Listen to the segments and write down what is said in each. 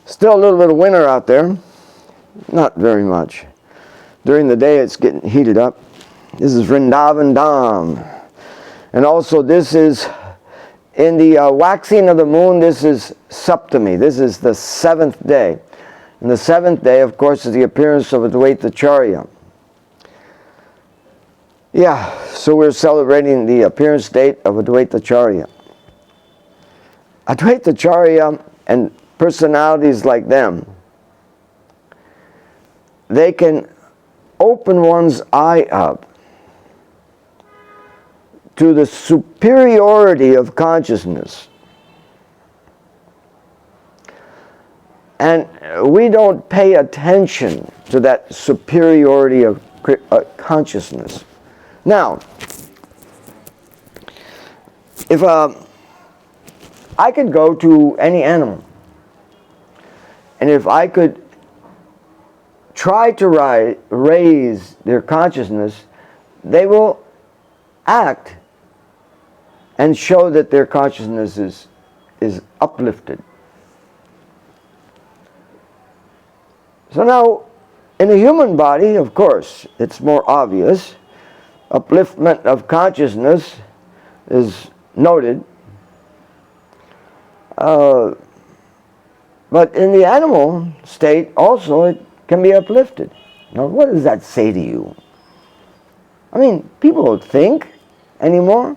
Still a little bit of winter out there. Not very much. During the day it's getting heated up. This is Vrindavan Dham. And also this is, in the waxing of the moon, this is Saptami. This is the 7th day. And the 7th day, of course, is the appearance of Advaitacharya. Yeah, so we're celebrating the appearance date of Advaitacharya. Advaitacharya and personalities like them, they can open one's eye up to the superiority of consciousness. And we don't pay attention to that superiority of consciousness. Now, if I could go to any animal, and if I could try to raise their consciousness, they will act and show that their consciousness is uplifted. So now, in a human body, of course, it's more obvious. Upliftment of consciousness is noted. But in the animal state also it can be uplifted. Now what does that say to you? I mean, people don't think anymore.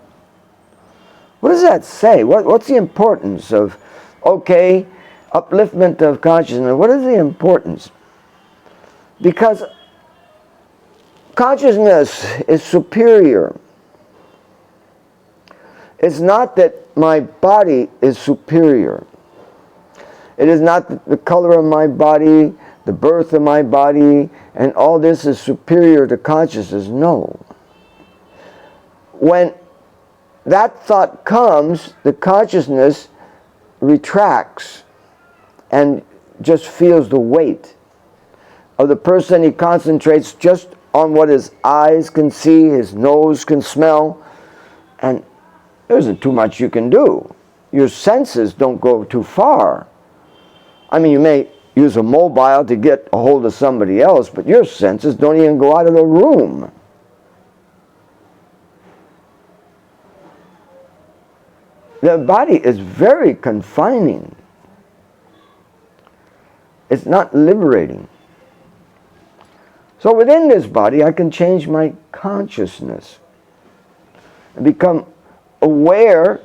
What does that say? What's the importance of, okay, upliftment of consciousness? What is the importance? Because consciousness is superior. It's not that my body is superior. It is not the color of my body, the birth of my body, and all this is superior to consciousness. No. When that thought comes, the consciousness retracts and just feels the weight of the person. He concentrates just on what his eyes can see, his nose can smell, and there isn't too much you can do. Your senses don't go too far. I mean, you may use a mobile to get a hold of somebody else, but your senses don't even go out of the room. The body is very confining. It's not liberating. So within this body, I can change my consciousness and become aware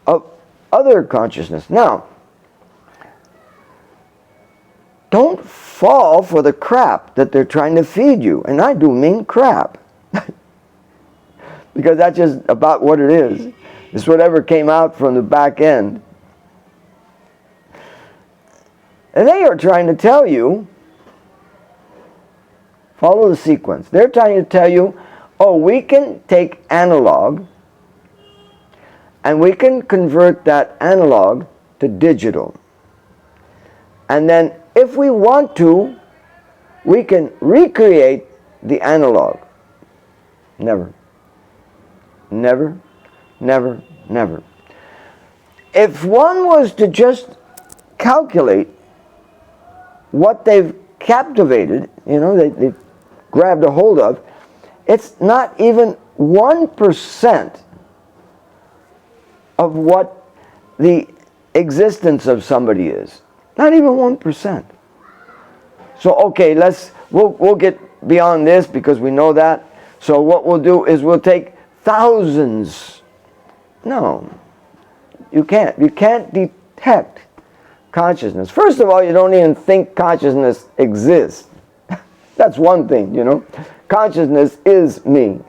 of other consciousness. Now, don't fall for the crap that they're trying to feed you. And I do mean crap. Because that's just about what it is. It's whatever came out from the back end. And they are trying to tell you, follow the sequence. They're trying to tell you, oh, we can take analog and we can convert that analog to digital. And then if we want to, we can recreate the analog. Never. Never, never, never. If one was to just calculate what they've captivated, they've grabbed a hold of, it's not even 1% of what the existence of somebody is. Not even 1%. So okay, we'll get beyond this because we know that. So what we'll do is we'll take thousands. No, you can't. You can't detect consciousness. First of all, you don't even think consciousness exists. That's one thing, Consciousness is me.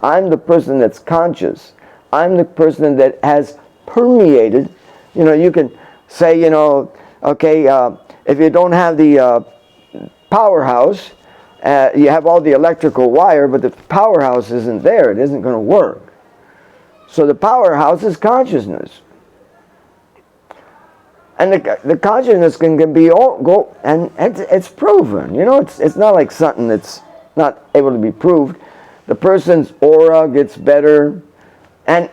I'm the person that's conscious. I'm the person that has permeated. You can say, okay, if you don't have the powerhouse, you have all the electrical wire, but the powerhouse isn't there. It isn't going to work. So the powerhouse is consciousness. And the consciousness can be and it's proven. It's not like something that's not able to be proved. The person's aura gets better, and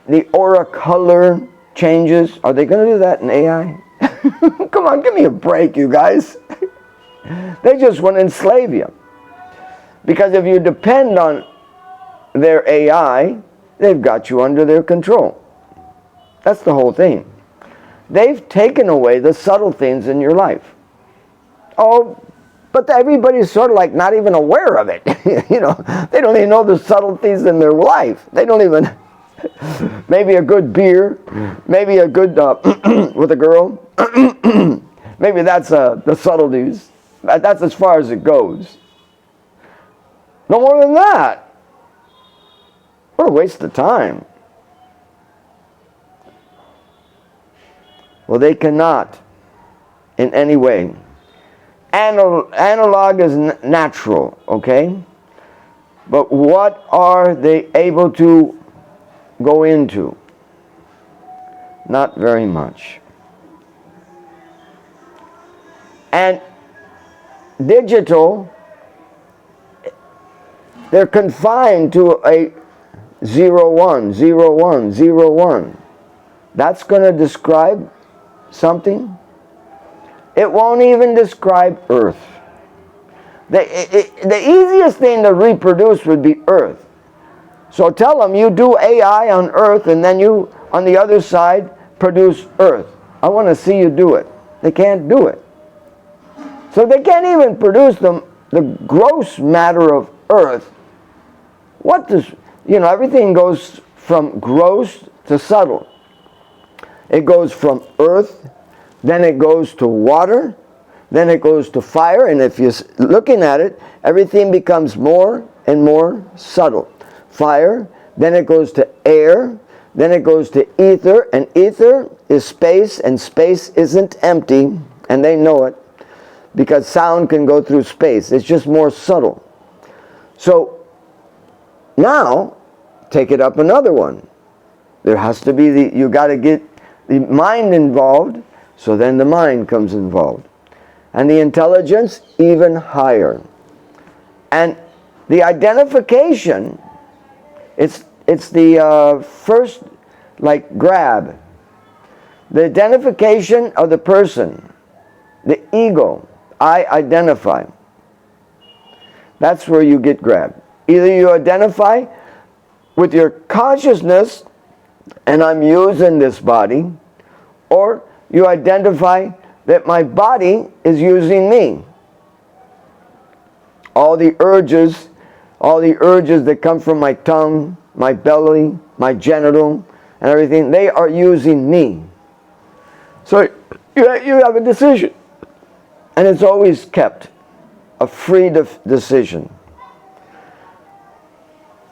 the aura color changes. Are they going to do that in AI? Come on, give me a break, you guys. They just want to enslave you. Because if you depend on their AI, they've got you under their control. That's the whole thing. They've taken away the subtle things in your life. Oh, but everybody's sort of like not even aware of it. You know, they don't even know the subtle things in their life. They don't even, maybe a good beer, maybe a good, with a girl, maybe that's the subtleties. That's as far as it goes. No more than that. What a waste of time. Well, they cannot in any way. Analog is natural, okay? But what are they able to go into? Not very much. And digital, they're confined to a 0, 1, 0, 1, 0, 1. That's going to describe something. It won't even describe Earth. The easiest thing to reproduce would be Earth. So tell them you do AI on Earth and then you, on the other side, produce Earth. I want to see you do it. They can't do it. So they can't even produce the gross matter of Earth. What does, you know, everything goes from gross to subtle. It goes from earth, then it goes to water, then it goes to fire, and if you're looking at it, everything becomes more and more subtle. Fire, then it goes to air, then it goes to ether, and ether is space, and space isn't empty, and they know it, because sound can go through space. It's just more subtle. So, now, take it up another one. There has to be you got to get the mind involved, so then the mind comes involved. And the intelligence even higher. And the identification, it's the first, like, grab. The identification of the person, the ego, I identify. That's where you get grabbed. Either you identify with your consciousness, and I'm using this body, or you identify that my body is using me. All the urges that come from my tongue, my belly, my genital, and everything, they are using me. So you have a decision. And it's always kept a free decision.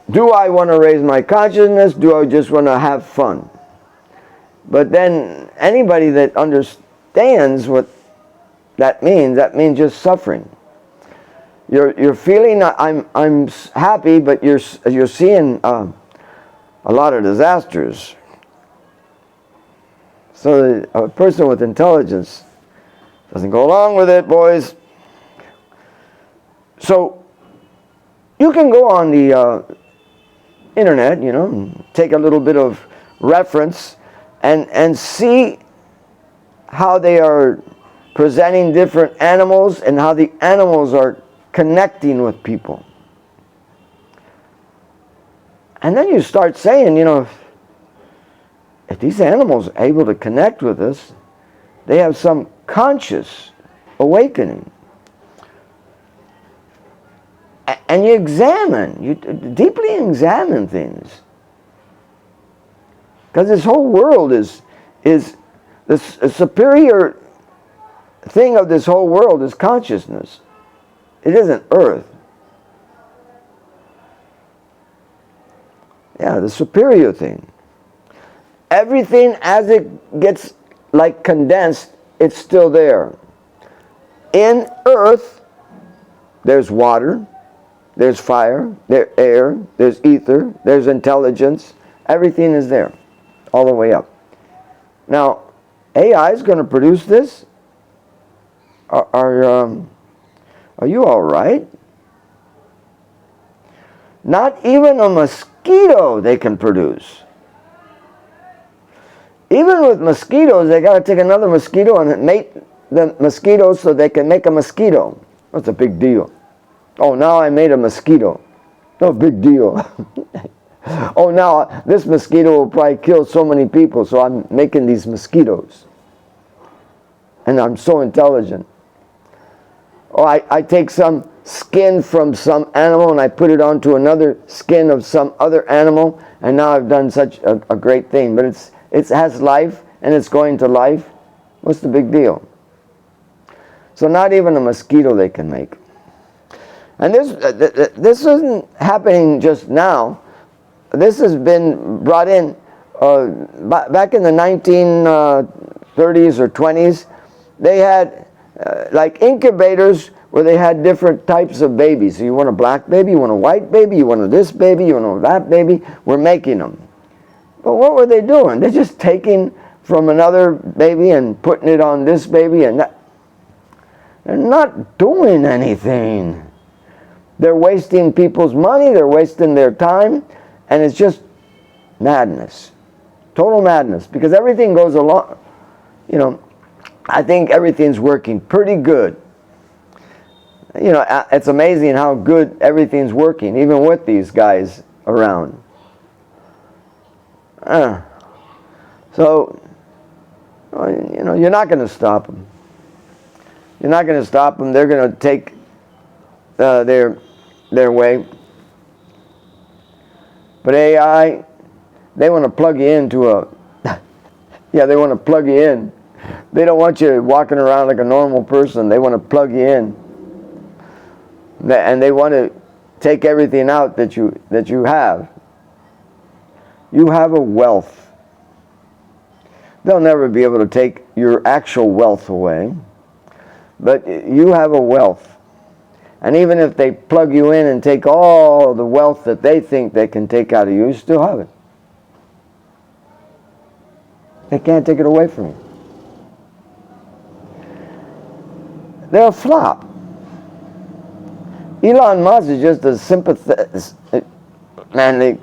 Do I want to raise my consciousness? Do I just want to have fun? But then anybody that understands what that means just suffering. You're feeling I'm happy, but you're seeing a lot of disasters. So a person with intelligence doesn't go along with it, boys. So you can go on the internet, you know, and take a little bit of reference and see how they are presenting different animals and how the animals are connecting with people. And then you start saying, you know, if these animals are able to connect with us, they have some conscious awakening. And you examine, you deeply examine things. Because this whole world is the superior thing of this whole world is consciousness. It isn't earth. Yeah, the superior thing. Everything as it gets like condensed, it's still there. In earth, there's water, there's fire, there's air, there's ether, there's intelligence. Everything is there, all the way up. Now, AI is going to produce this. Are you all right? Not even a mosquito they can produce. Even with mosquitoes, they got to take another mosquito and mate the mosquitoes so they can make a mosquito. That's a big deal. Oh, now I made a mosquito. No big deal. Oh, now this mosquito will probably kill so many people, so I'm making these mosquitoes. And I'm so intelligent. Or I take some skin from some animal and I put it onto another skin of some other animal, and now I've done such a great thing. But it has life and it's going to life. What's the big deal? So not even a mosquito they can make. And this isn't happening just now. This has been brought in back in the 1930s or 20s. They had like incubators where they had different types of babies. So you want a black baby, you want a white baby, you want a this baby, you want a that baby. We're making them. But what were they doing? They're just taking from another baby and putting it on this baby, and that. They're not doing anything. They're wasting people's money, they're wasting their time, and it's just madness. Total madness. Because everything goes along, you know, I think everything's working pretty good. You know, it's amazing how good everything's working, even with these guys around. So, you know, you're not going to stop them. You're not going to stop them. They're going to take their way. But AI, they want to plug you into a... yeah, they want to plug you in. They don't want you walking around like a normal person. They want to plug you in. And they want to take everything out that you have. You have a wealth. They'll never be able to take your actual wealth away. But you have a wealth. And even if they plug you in and take all the wealth that they think they can take out of you, you still have it. They can't take it away from you. They're a flop. Elon Musk is just a sympathetic man.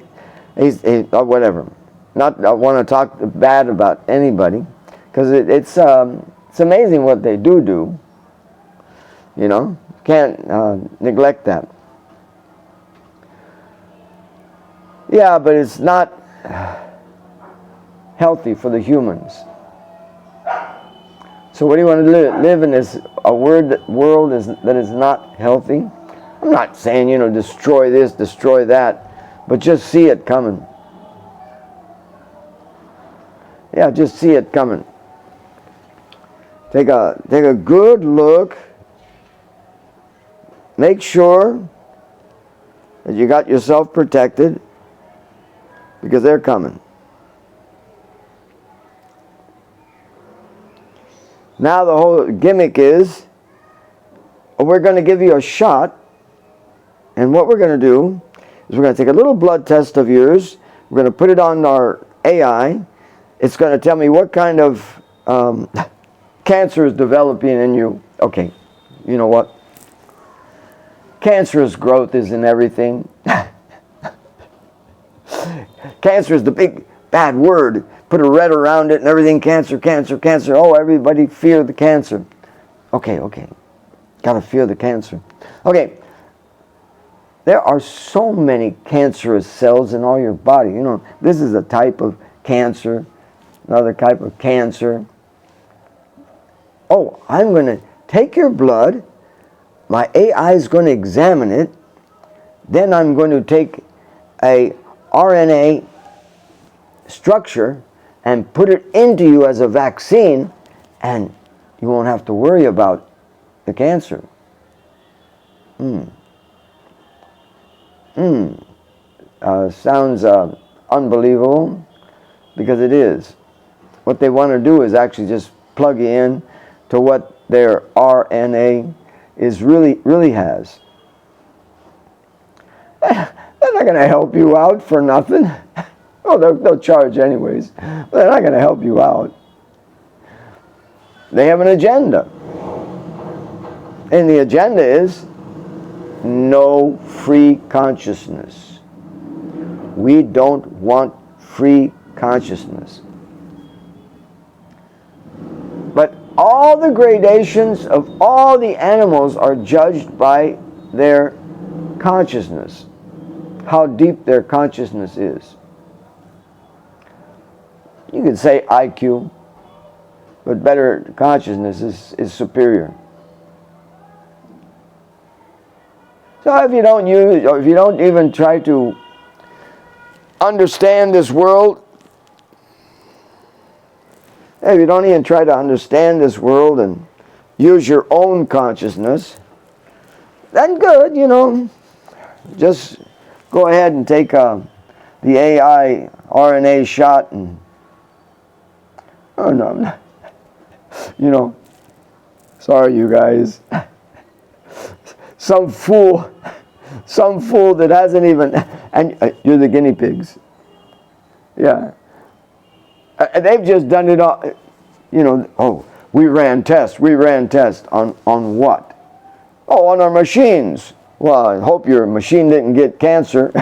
He's whatever. Not I want to talk bad about anybody, because it's amazing what they do. You know, can't neglect that. Yeah, but it's not healthy for the humans. So what do you want to live in this world that is not healthy? I'm not saying, you know, destroy this, destroy that, but just see it coming. Yeah, just see it coming. Take a good look. Make sure that you got yourself protected, because they're coming. Now the whole gimmick is, we're going to give you a shot, and what we're going to do is we're going to take a little blood test of yours, we're going to put it on our AI, it's going to tell me what kind of cancer is developing in you. Okay, you know what? Cancerous growth is in everything. Cancer is the big bad word. Put a red around it and everything. Cancer, cancer, cancer. Oh, everybody fear the cancer. Okay. Gotta fear the cancer. Okay. There are so many cancerous cells in all your body. You know, this is a type of cancer, another type of cancer. Oh, I'm going to take your blood. My AI is going to examine it. Then I'm going to take a RNA structure and put it into you as a vaccine, and you won't have to worry about the cancer. Sounds unbelievable, because it is. What they want to do is actually just plug you in to what their RNA is really has. They're not going to help you out for nothing. Oh, they'll charge anyways. But they're not going to help you out. They have an agenda. And the agenda is no free consciousness. We don't want free consciousness. But all all the gradations of all the animals are judged by their consciousness, how deep their consciousness is. You could say IQ, but better consciousness is superior. So if you don't use, or if you don't even try to understand this world, if you don't even try to understand this world and use your own consciousness, then good, you know. Just go ahead and take the AI RNA shot and, oh no, I'm not, you know, sorry you guys. Some fool that hasn't even, and you're the guinea pigs. Yeah. They've just done it all, you know, oh, we ran tests on what? Oh, on our machines. Well, I hope your machine didn't get cancer.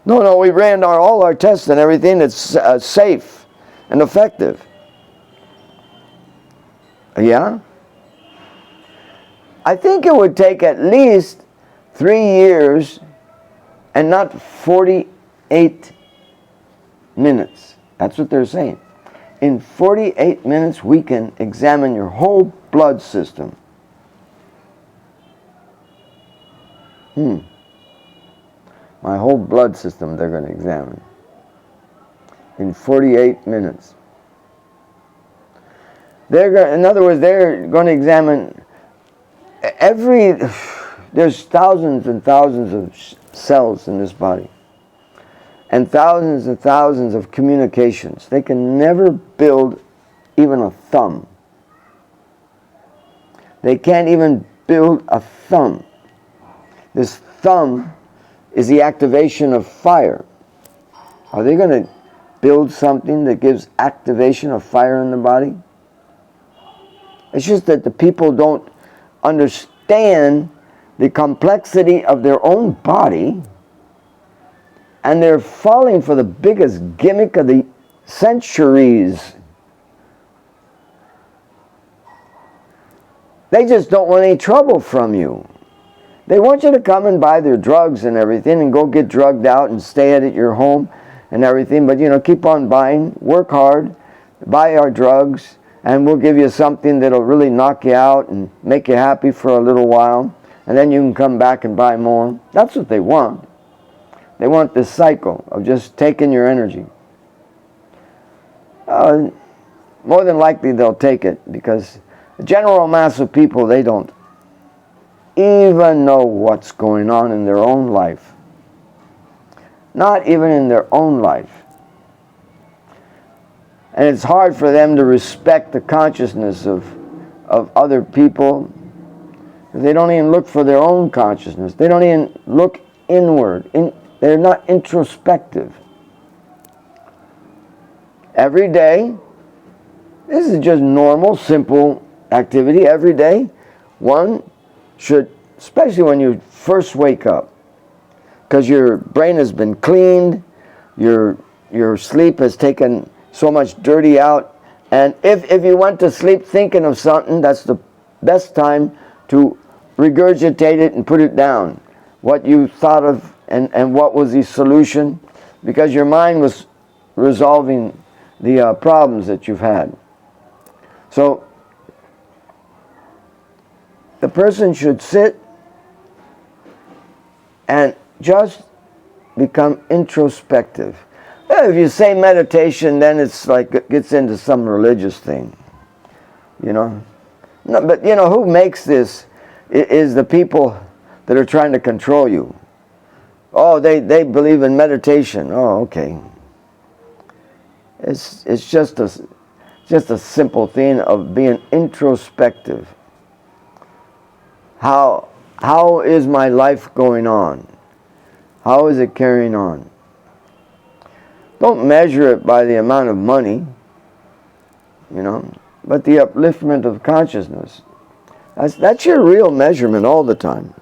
No, we ran all our tests and everything. It's safe and effective. Yeah? I think it would take at least 3 years and not 48 minutes. That's what they're saying. In 48 minutes, we can examine your whole blood system. My whole blood system they're going to examine. In 48 minutes. In other words, they're going to examine there's thousands and thousands of cells in this body. And thousands of communications. They can never build even a thumb. They can't even build a thumb. This thumb is the activation of fire. Are they going to build something that gives activation of fire in the body? It's just that the people don't understand the complexity of their own body, and they're falling for the biggest gimmick of the centuries. They just don't want any trouble from you. They want you to come and buy their drugs and everything and go get drugged out and stay at your home and everything. But, you know, keep on buying, work hard, buy our drugs, and we'll give you something that'll really knock you out and make you happy for a little while. And then you can come back and buy more. That's what they want. They want this cycle of just taking your energy. More than likely they'll take it, because the general mass of people, they don't even know what's going on in their own life. Not even in their own life. And it's hard for them to respect the consciousness of other people. They don't even look for their own consciousness. They don't even look inward. They're not introspective. Every day, this is just normal, simple activity. Every day, one should, especially when you first wake up, because your brain has been cleaned, your sleep has taken so much dirty out, and if you went to sleep thinking of something, that's the best time to regurgitate it and put it down. What you thought of and what was the solution, because your mind was resolving the problems that you've had. So the person should sit and just become introspective. If you say meditation, then it's like it gets into some religious thing, you know. No, but you know, who makes this is the people that are trying to control you. Oh, they believe in meditation. Oh, okay. It's just a simple thing of being introspective. How is my life going on? How is it carrying on? Don't measure it by the amount of money, you know, but the upliftment of consciousness. That's your real measurement all the time.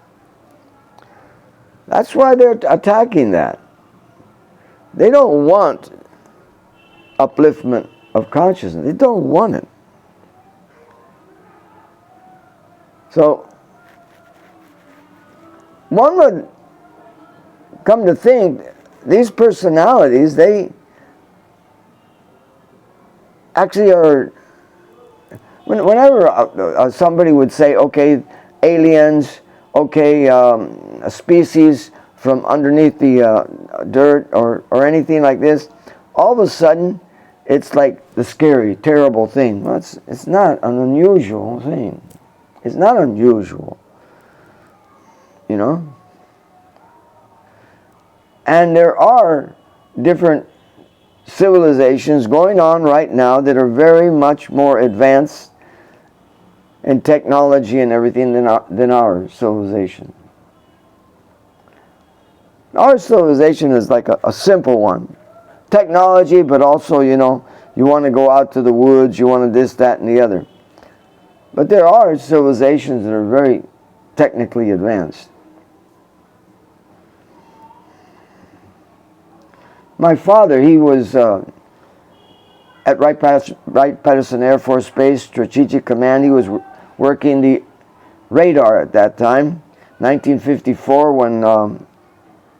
That's why they're attacking that. They don't want upliftment of consciousness. They don't want it. So, one would come to think these personalities, they actually are, whenever somebody would say, okay, aliens, okay, a species from underneath the dirt or anything like this, all of a sudden it's like the scary, terrible thing. Well, it's not an unusual thing. It's not unusual, you know. And there are different civilizations going on right now that are very much more advanced in technology and everything than our civilization. Our civilization is like a simple one. Technology, but also, you know, you want to go out to the woods, you want to this, that, and the other. But there are civilizations that are very technically advanced. My father, he was at Wright-Patterson Air Force Base Strategic Command. He was working the radar at that time, 1954, when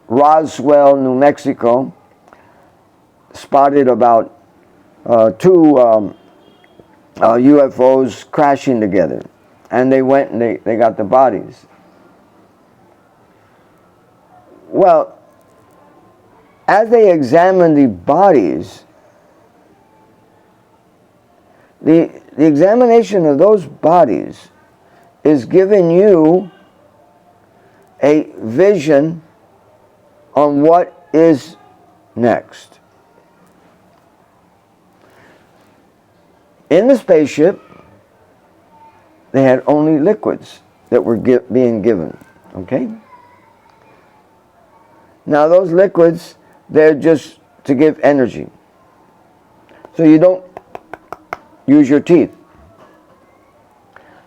Roswell, New Mexico, spotted about two UFOs crashing together. And they went and they got the bodies. Well, as they examined the bodies, the examination of those bodies is giving you a vision on what is next. In the spaceship, they had only liquids that were being given, okay? Now those liquids, they're just to give energy. So you don't use your teeth.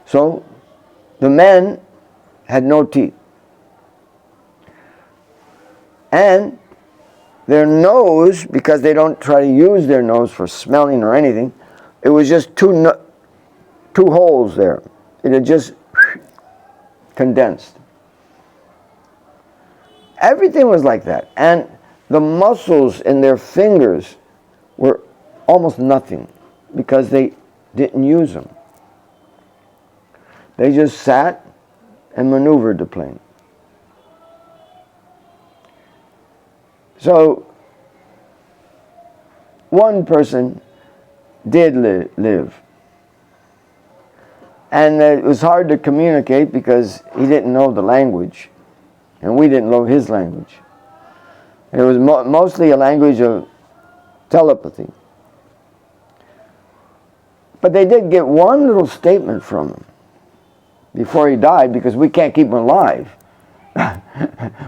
So the men had no teeth. And their nose, because they don't try to use their nose for smelling or anything, it was just two holes there. It had just condensed. Everything was like that. And the muscles in their fingers were almost nothing because they didn't use them. They just sat and maneuvered the plane. So, one person did live. And it was hard to communicate because he didn't know the language. And we didn't know his language. It was mostly a language of telepathy. But they did get one little statement from him before he died, because we can't keep him alive.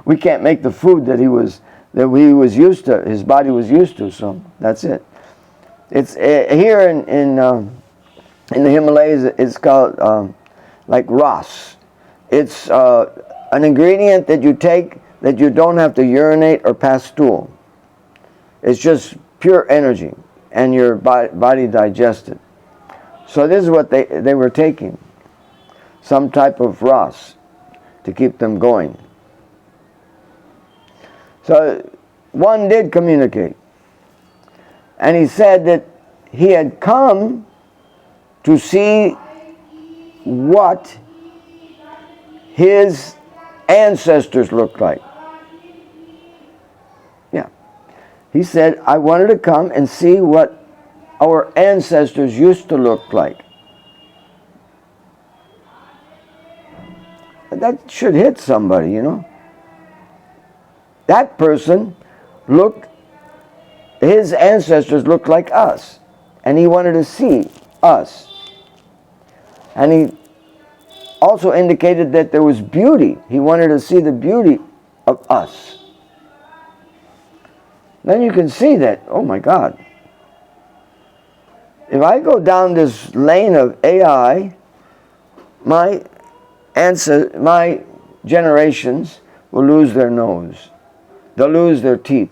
We can't make the food that he was used to, his body was used to, so that's it. It's here in the Himalayas, it's called like ras. It's an ingredient that you take that you don't have to urinate or pass stool. It's just pure energy, and your body digests it. So this is what they were taking, some type of ras to keep them going. So one did communicate, and he said that he had come to see what his ancestors looked like. Yeah. He said, I wanted to come and see what our ancestors used to look like. That should hit somebody, you know. That person his ancestors looked like us, and he wanted to see us. And he also indicated that there was beauty. He wanted to see the beauty of us. Then you can see that, oh my God, if I go down this lane of AI, my generations will lose their nose. They'll lose their teeth.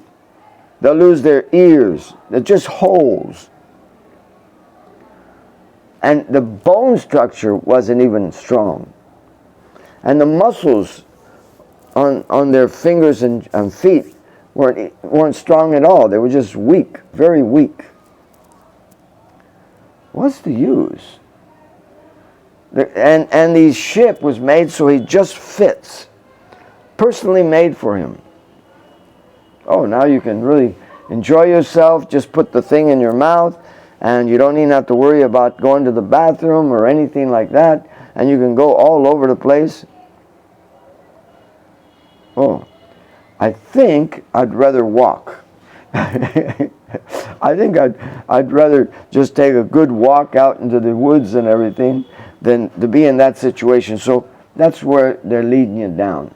They'll lose their ears. They're just holes. And the bone structure wasn't even strong. And the muscles on their fingers and feet weren't strong at all. They were just weak, very weak. What's the use? And the ship was made so he just fits. Personally made for him. Oh, now you can really enjoy yourself. Just put the thing in your mouth, and you don't even have to worry about going to the bathroom or anything like that. And you can go all over the place. Oh, I think I'd rather walk. I think I'd rather just take a good walk out into the woods and everything than to be in that situation. So that's where they're leading you down.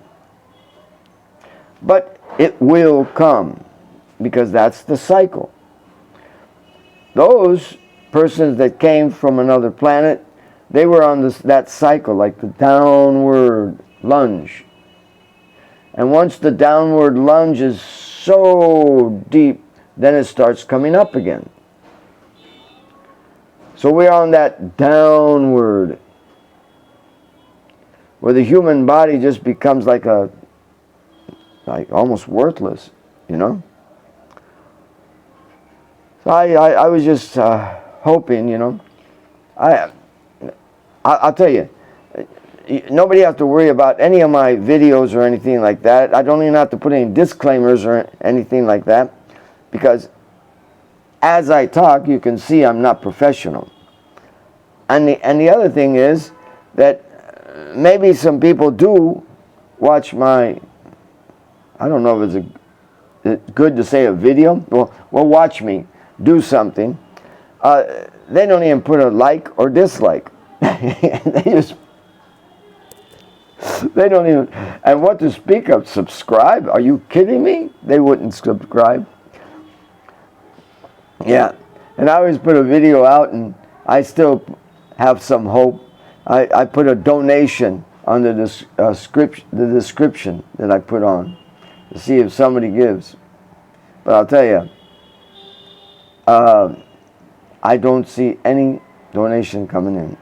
But it will come, because that's the cycle. Those persons that came from another planet, they were on that cycle, like the downward lunge. And once the downward lunge is so deep, then it starts coming up again. So we're on that downward, where the human body just becomes like almost worthless, you know. So I was just hoping, you know. I'll tell you, nobody has to worry about any of my videos or anything like that. I don't even have to put any disclaimers or anything like that, because as I talk, you can see I'm not professional. And the other thing is that maybe some people do watch my, I don't know if it's good to say a video. Well, watch me do something. They don't even put a like or dislike. They don't even, and what to speak of, subscribe? Are you kidding me? They wouldn't subscribe. Yeah, and I always put a video out, and I still have some hope. I put a donation on the description that I put on to see if somebody gives. But I'll tell you, I don't see any donation coming in.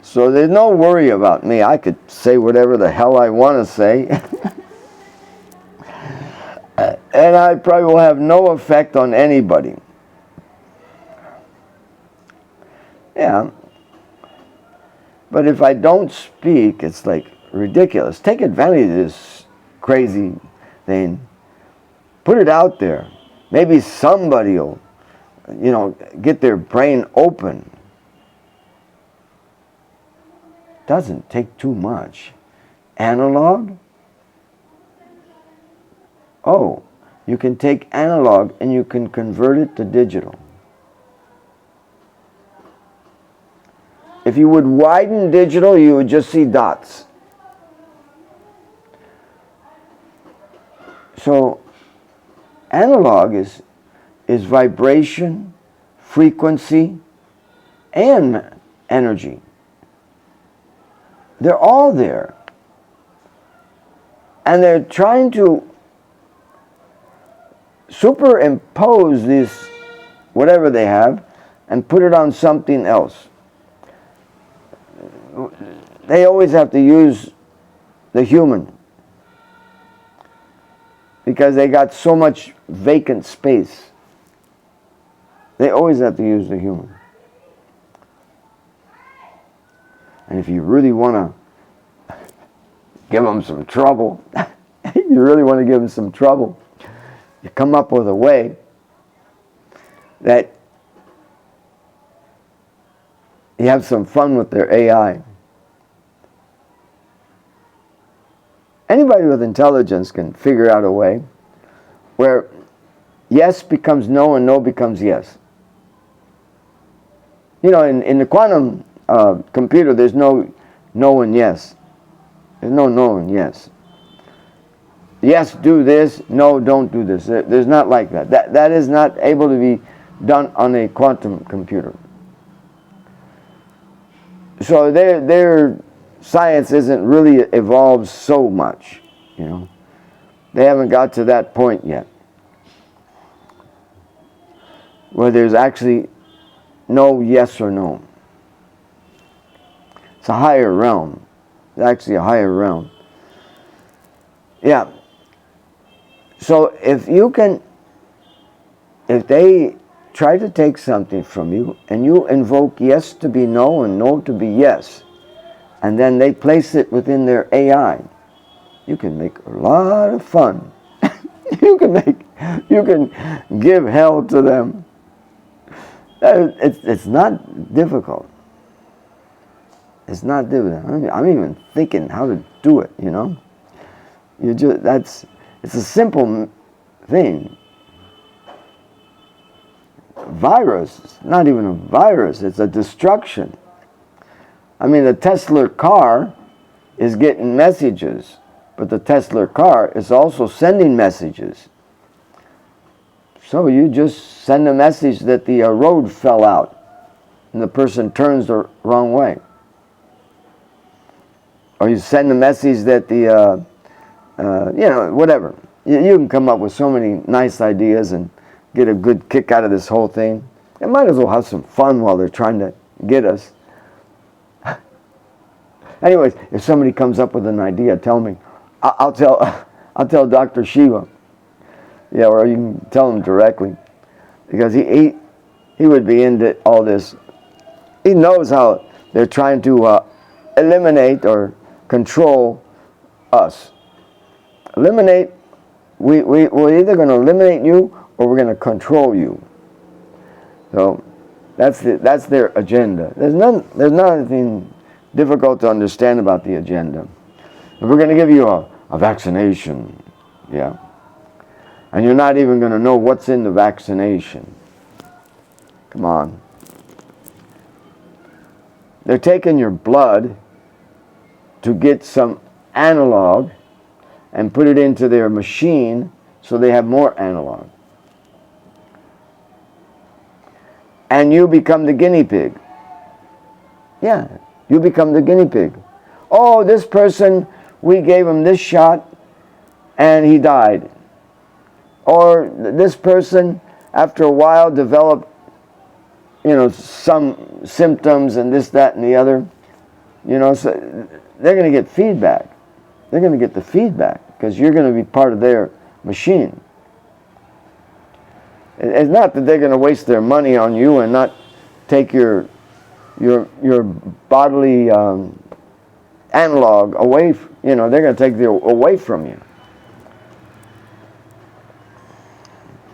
So there's no worry about me. I could say whatever the hell I want to say. And I probably will have no effect on anybody. Yeah. But if I don't speak, it's like ridiculous. Take advantage of this crazy thing. Put it out there. Maybe somebody will, you know, get their brain open. Doesn't take too much. Analog? Oh, you can take analog and you can convert it to digital. If you would widen digital, you would just see dots. So analog is vibration, frequency, and energy. They're all there. And they're trying to superimpose this, whatever they have, and put it on something else. They always have to use the human, because they got so much vacant space. They always have to use the human. And if you really want to give them some trouble, you really want to give them some trouble, you come up with a way that you have some fun with their AI. Anybody with intelligence can figure out a way where yes becomes no and no becomes yes. You know, in the quantum computer, there's no and yes. There's no and yes. Yes, do this. No, don't do this. There's not like that. That is not able to be done on a quantum computer. So their science isn't really evolved so much, you know. They haven't got to that point yet, where there's actually no yes or no. It's a higher realm. It's actually a higher realm. Yeah. So if they try to take something from you and you invoke yes to be no and no to be yes, and then they place it within their AI, you can make a lot of fun. you can give hell to them. It's not difficult. It's not difficult. I'm even thinking how to do it, you know. It's a simple thing. Virus, it's not even a virus, it's a destruction. I mean, the Tesla car is getting messages, but the Tesla car is also sending messages. So you just send a message that the road fell out and the person turns the wrong way. Or you send a message that the, whatever. You can come up with so many nice ideas and get a good kick out of this whole thing. They might as well have some fun while they're trying to get us. Anyways, if somebody comes up with an idea, tell me. I'll tell Dr. Shiva. Yeah, or you can tell him directly, because he would be into all this. He knows how they're trying to eliminate or control us. Eliminate. We're either going to eliminate you or we're going to control you. So that's their agenda. There's nothing difficult to understand about the agenda. If we're going to give you a vaccination, yeah, and you're not even going to know what's in the vaccination. Come on. They're taking your blood to get some analog and put it into their machine so they have more analog. And you become the guinea pig. Yeah, you become the guinea pig. Oh, this person, we gave him this shot and he died. Or this person, after a while, developed, some symptoms and this, that, and the other. So they're going to get feedback. They're going to get the feedback because you're going to be part of their machine. It's not that they're going to waste their money on you and not take your bodily analog away. They're going to take it away from you.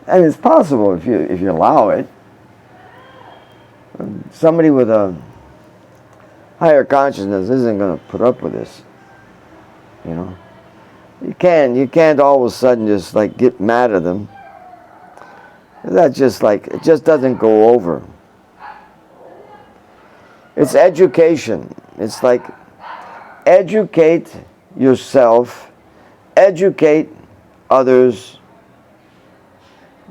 And it's possible if you allow it. Somebody with a higher consciousness isn't going to put up with this. You can't all of a sudden just like get mad at them. That's just like, it just doesn't go over. It's education. It's like, educate yourself, educate others,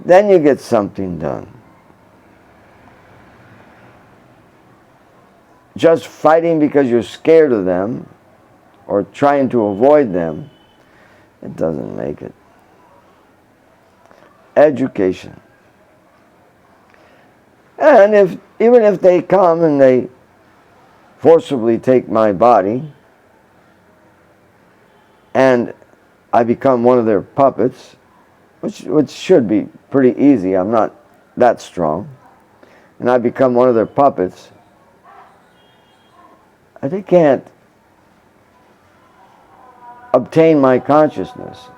then you get something done. Just fighting because you're scared of them or trying to avoid them, it doesn't make it. Education. And even if they come and they forcibly take my body and I become one of their puppets, which should be pretty easy, I'm not that strong, and I become one of their puppets, they can't obtain my consciousness.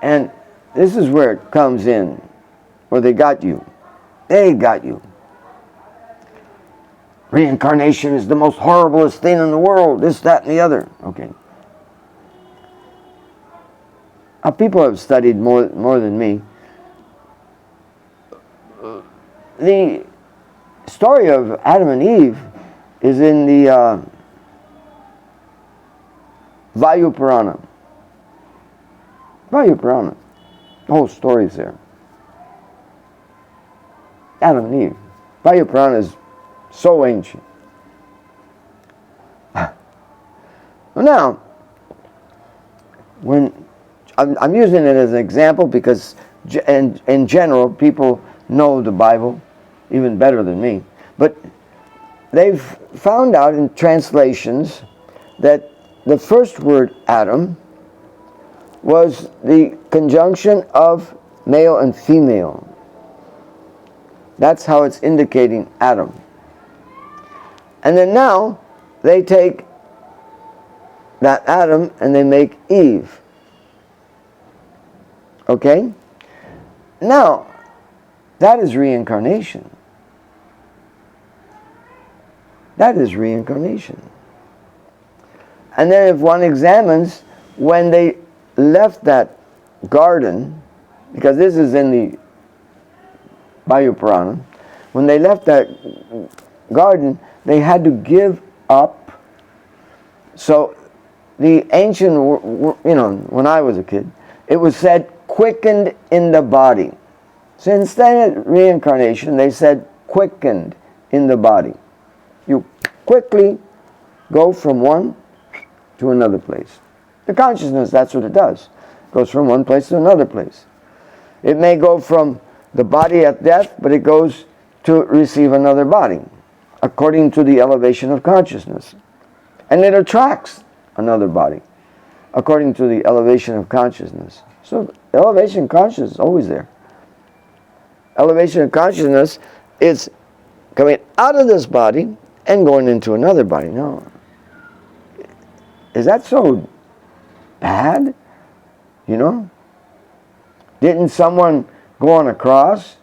And this is where it comes in, where they got you. They got you. Reincarnation is the most horriblest thing in the world, this, that, and the other. Okay. People have studied more than me. The story of Adam and Eve is in the Vayu Purana. Vayu Purana. The whole story is there. Adam and Eve. Vayu Purana is so ancient. Now, when I'm using it as an example because in general people know the Bible even better than me. But they've found out in translations that the first word Adam was the conjunction of male and female. That's how it's indicating Adam. And then now they take that Adam and they make Eve. Okay? Now, that is reincarnation. That is reincarnation. And then if one examines when they left that garden, because this is in the Vayu Purana, when they left that garden, they had to give up. So the ancient, when I was a kid, it was said quickened in the body. So instead of reincarnation, they said quickened in the body. You quickly go from one to another place. The consciousness, that's what it does. It goes from one place to another place. It may go from the body at death, but it goes to receive another body, according to the elevation of consciousness. And it attracts another body, according to the elevation of consciousness. So elevation of consciousness is always there. Elevation of consciousness is coming out of this body and going into another body. No. Is that so bad? Didn't someone go on a cross?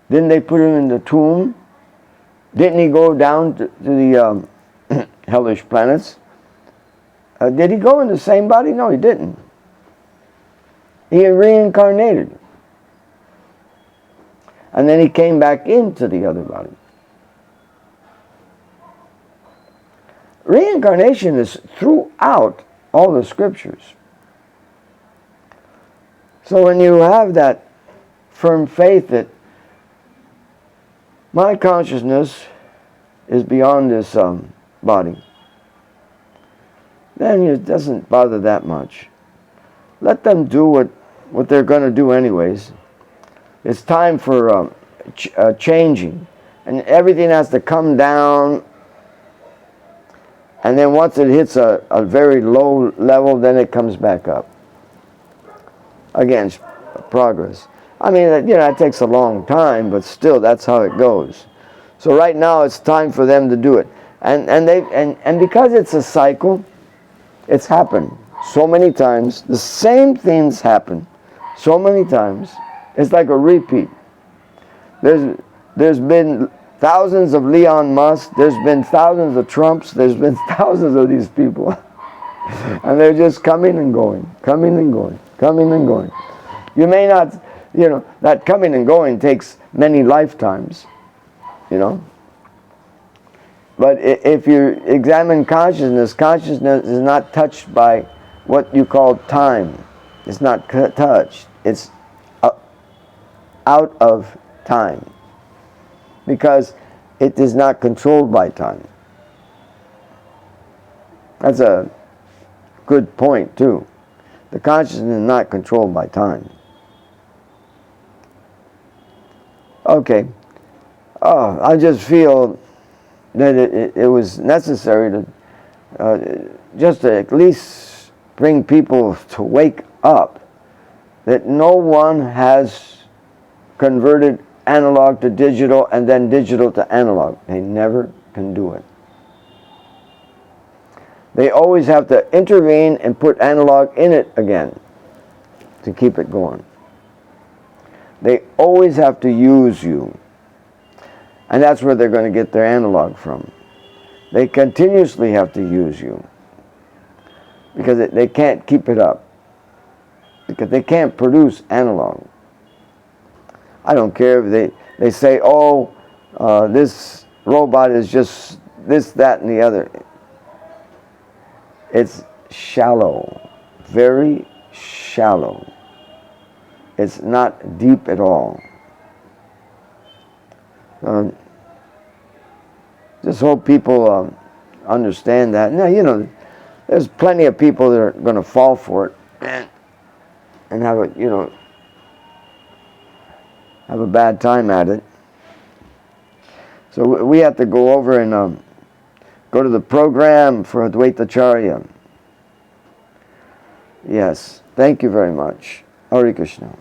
Didn't they put him in the tomb? Didn't he go down to the hellish planets? Did he go in the same body? No, he didn't. He reincarnated. And then he came back into the other body. Reincarnation is throughout all the scriptures. So when you have that firm faith that my consciousness is beyond this body, then it doesn't bother that much. Let them do what they're going to do anyways. It's time for changing. And everything has to come down. And then once it hits a very low level, then it comes back up. Again, progress. I mean, it takes a long time, but still, that's how it goes. So right now, it's time for them to do it. And because it's a cycle, it's happened so many times. The same things happen so many times. It's like a repeat. There's been thousands of Elon Musk. There's been thousands of Trumps. There's been thousands of these people. And they're just coming and going, coming and going, coming and going. You may not, that coming and going takes many lifetimes, But if you examine consciousness, consciousness is not touched by what you call time. It's not touched. It's out of time. Because it is not controlled by time. That's a good point too. The consciousness is not controlled by time. Okay. I just feel that it was necessary to just to at least bring people to wake up that no one has converted analog to digital and then digital to analog. They never can do it. They always have to intervene and put analog in it again to keep it going. They always have to use you. And that's where they're going to get their analog from. They continuously have to use you. Because they can't keep it up. Because they can't produce analog. I don't care if they say, this robot is just this, that, and the other. It's shallow. Very shallow. It's not deep at all. Just hope people understand that. Now, there's plenty of people that are going to fall for it and have have a bad time at it. So we have to go over and go to the program for Advaita Acharya. Yes, thank you very much. Hare Krishna.